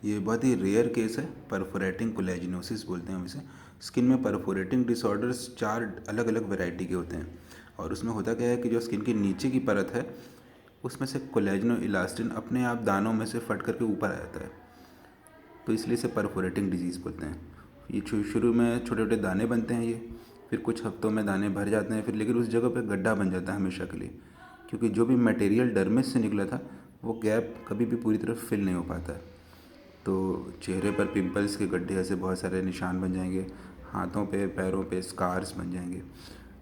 ये बहुत ही rare case है, परफोरेटिंग कोलेजिनोसिस बोलते हैं हम इसे। स्किन में परफोरेटिंग डिसऑर्डर्स 4 अलग अलग वैरायटी के होते हैं, और उसमें होता क्या है कि जो स्किन की नीचे की परत है उसमें से कोलेजन और इलास्टिन अपने आप दानों में से फट करके ऊपर आ जाता है, तो इसलिए इसे परफोरेटिंग डिजीज़ बोलते हैं। ये शुरू में छोटे छोटे दाने बनते हैं, ये फिर कुछ हफ्तों में दाने भर जाते हैं, फिर लेकिन उस जगह पे गड्ढा बन जाता है हमेशा के लिए, क्योंकि जो भी मटेरियल डर्मिस से निकला था वो गैप कभी भी पूरी तरह फिल नहीं हो पाता है। तो चेहरे पर पिंपल्स के गड्ढे ऐसे बहुत सारे निशान बन जाएंगे, हाथों पे पैरों पे स्कार्स बन जाएंगे।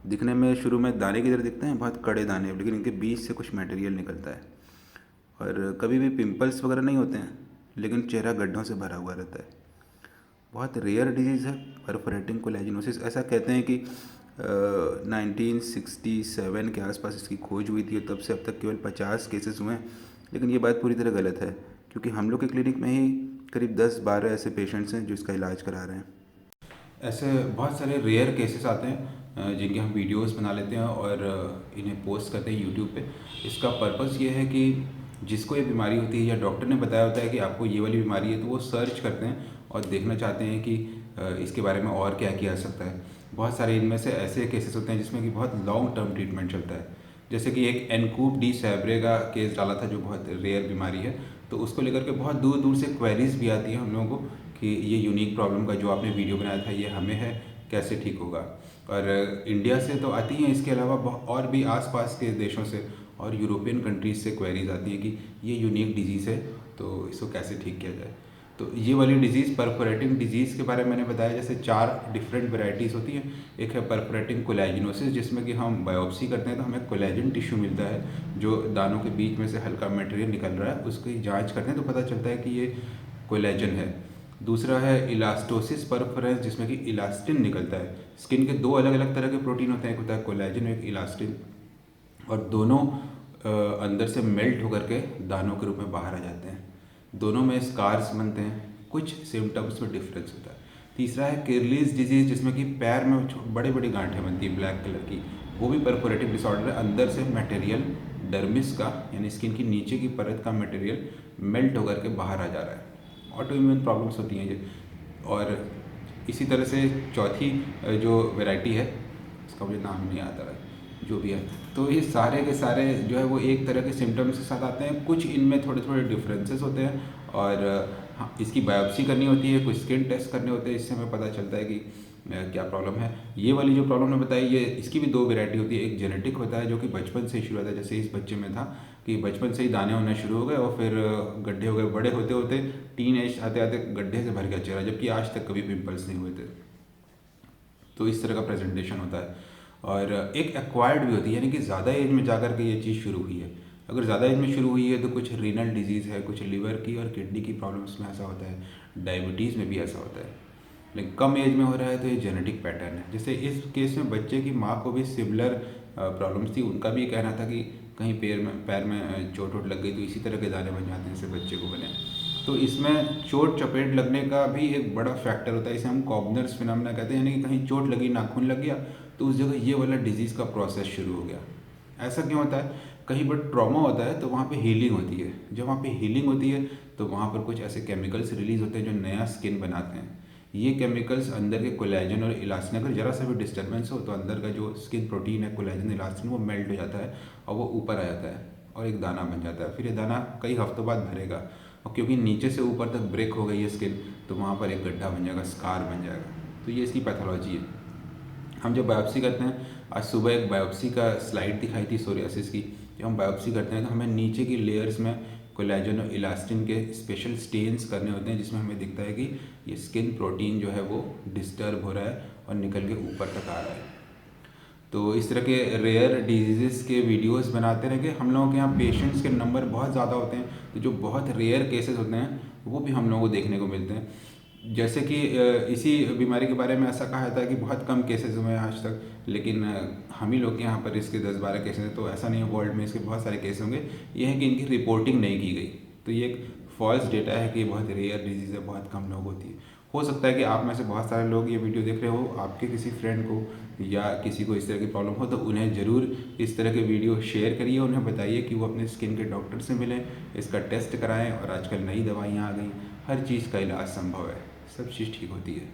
दिखने में शुरू में दाने की तरह दिखते हैं, बहुत कड़े दाने, लेकिन इनके बीच से कुछ मटेरियल निकलता है। और कभी भी पिंपल्स वगैरह नहीं होते हैं, लेकिन चेहरा गड्ढों से भरा हुआ रहता है। बहुत रेयर डिजीज़ है परफोरेटिंग कोलेजिनोसिस। ऐसा कहते हैं कि 1967 के आसपास इसकी खोज हुई थी, और तब से अब तक केवल 50 केसेस हुए हैं। लेकिन ये बात पूरी तरह गलत है, क्योंकि हम लोग के क्लिनिक में ही करीब 10-12 ऐसे पेशेंट्स हैं जो इसका इलाज करा रहे हैं। ऐसे बहुत सारे रेयर केसेस आते हैं जिनके हम वीडियोस बना लेते हैं और इन्हें पोस्ट करते हैं यूट्यूब पे। इसका पर्पस ये है कि जिसको ये बीमारी होती है या डॉक्टर ने बताया होता है कि आपको ये वाली बीमारी है, तो वो सर्च करते हैं और देखना चाहते हैं कि इसके बारे में और क्या किया जा सकता है। बहुत सारे इनमें से ऐसे केसेस होते हैं जिसमें कि बहुत लॉन्ग टर्म ट्रीटमेंट चलता है। जैसे कि एक एनकूब डी सैब्रे का केस डाला था, जो बहुत रेयर बीमारी है, तो उसको लेकर के बहुत दूर दूर से क्वेरीज भी आती है हम लोगों को कि ये यूनिक प्रॉब्लम का जो आपने वीडियो बनाया था ये हमें है, कैसे ठीक होगा। और इंडिया से तो आती हैं, इसके अलावा और भी आसपास के देशों से और यूरोपियन कंट्रीज़ से क्वेरीज आती हैं कि ये यूनिक डिजीज़ है, तो इसको कैसे ठीक किया जाए। तो ये वाली डिज़ीज़ परफोरेटिंग डिजीज़ के बारे में मैंने बताया, जैसे 4 डिफरेंट वेराइटीज़ होती हैं। एक है परफोरेटिंग कोलेजिनोसिस, जिसमें कि हम बायोप्सी करते हैं तो हमें कोलेजन टिश्यू मिलता है, जो दानों के बीच में से हल्का मटेरियल निकल रहा है, उसकी जांच करते हैं तो पता चलता है कि ये कोलेजन है। दूसरा है इलास्टोसिस परफोरेंस, जिसमें कि इलास्टिन निकलता है। स्किन के 2 अलग अलग तरह के प्रोटीन होते हैं, एक होता है कोलेजन, एक इलास्टिन, और दोनों अंदर से मेल्ट होकर के दानों के रूप में बाहर आ जाते हैं। दोनों में स्कार्स बनते हैं, कुछ सिम्टम्स में डिफरेंस होता है। तीसरा है किरलीज डिजीज़, जिसमें कि पैर में बड़ी बड़ी गांठें बनती है ब्लैक कलर की, वो भी परफोरेटिव डिसऑर्डर है। अंदर से मटेरियल डर्मिस का, यानी स्किन की नीचे की परत का मटेरियल मेल्ट होकर के बाहर आ जा रहा है। ऑटो इम्यून प्रॉब्लम्स होती हैं ये। और इसी तरह से चौथी जो वैरायटी है, उसका मुझे नाम नहीं आता रहा, जो भी है, तो ये सारे के सारे जो है वो एक तरह के सिम्टम्स के साथ आते हैं। कुछ इनमें थोड़े थोड़े डिफरेंसेस होते हैं, और हाँ, इसकी बायोप्सी करनी होती है, कुछ स्किन टेस्ट करने होते हैं, इससे हमें पता चलता है कि क्या प्रॉब्लम है। ये वाली जो प्रॉब्लम ने बताई, ये इसकी भी 2 वैरायटी होती है। एक जेनेटिक होता है, जो कि बचपन से ही शुरू होता है, जैसे इस बच्चे में था कि बचपन से ही दाने होने शुरू हो गए और फिर गड्ढे हो गए, बड़े होते होते टीन एज आते आते गड्ढे से भर गया चेहरा, जबकि आज तक कभी पिंपल्स नहीं हुए थे। तो इस तरह का प्रेजेंटेशन होता है। और एक एक्वायर्ड भी होती है, यानी कि ज़्यादा एज में जाकर के ये चीज़ शुरू हुई है। अगर ज़्यादा एज में शुरू हुई है तो कुछ रीनल डिजीज़ है, कुछ लिवर की और किडनी की प्रॉब्लम्स में ऐसा होता है, डायबिटीज़ में भी ऐसा होता है। लेकिन कम एज में हो रहा है तो ये जेनेटिक पैटर्न है। जैसे इस केस में बच्चे की माँ को भी सिमिलर प्रॉब्लम्स थी, उनका भी कहना था कि कहीं पैर में चोट वोट लग गई तो इसी तरह के दाने बन जाते हैं जैसे बच्चे को बने। तो इसमें चोट चपेट लगने का भी एक बड़ा फैक्टर होता है, इसे हम कॉब्नर्स फिनोमेना कहते हैं, यानी कि कहीं चोट लगी, नाखून लग गया, तो उस जगह ये वाला डिजीज़ का प्रोसेस शुरू हो गया। ऐसा क्यों होता है? कहीं पर ट्रॉमा होता है तो वहाँ पे हीलिंग होती है। जब वहाँ पे हीलिंग होती है तो वहाँ पर कुछ ऐसे केमिकल्स रिलीज होते हैं जो नया स्किन बनाते हैं। ये केमिकल्स अंदर के कोलेजन और इलास्टिन, अगर जरा सा भी डिस्टर्बेंस हो तो अंदर का जो स्किन प्रोटीन है कोलेजन इलास्टिन, वो मेल्ट हो जाता है और वो ऊपर आ जाता है और एक दाना बन जाता है। फिर ये दाना कई हफ्तों बाद भरेगा, और क्योंकि नीचे से ऊपर तक ब्रेक हो गई है स्किन, तो वहाँ पर एक गड्ढा बन जाएगा, स्कार बन जाएगा। तो ये इसकी पैथोलॉजी है। हम जब बायोप्सी करते हैं, आज सुबह एक बायोप्सी का स्लाइड दिखाई थी सोरियासिस की, जब हम बायोप्सी करते हैं तो हमें नीचे की लेयर्स में कोलेजन और इलास्टिन के स्पेशल स्टेन्स करने होते हैं, जिसमें हमें दिखता है कि ये स्किन प्रोटीन जो है वो डिस्टर्ब हो रहा है और निकल के ऊपर तक आ रहा है। तो इस तरह के रेयर डिजीज़ के वीडियोस बनाते रहेंगे। हम लोगों के यहाँ पेशेंट्स के नंबर बहुत ज़्यादा होते हैं, तो जो बहुत रेयर केसेस होते हैं वो भी हम लोगों को देखने को मिलते हैं। जैसे कि इसी बीमारी के बारे में ऐसा कहा जाता है कि बहुत कम केसेस हुए हैं आज तक, लेकिन हम ही लोग के यहाँ पर इसके 10-12 केसेस हैं, तो ऐसा नहीं है वर्ल्ड में इसके बहुत सारे केस होंगे। ये है कि इनकी रिपोर्टिंग नहीं की गई, तो ये एक फॉल्स डेटा है कि बहुत रेयर डिजीज़ है, बहुत कम लोग होती है। हो सकता है कि आप में से बहुत सारे लोग ये वीडियो देख रहे हो, आपके किसी फ्रेंड को या किसी को इस तरह की प्रॉब्लम हो, तो उन्हें ज़रूर इस तरह के वीडियो शेयर करिए, उन्हें बताइए कि वो अपने स्किन के डॉक्टर से मिलें, इसका टेस्ट कराएं। और आजकल नई दवाइयाँ आ गई, हर चीज़ का इलाज संभव है, सब चीज़ ठीक होती है।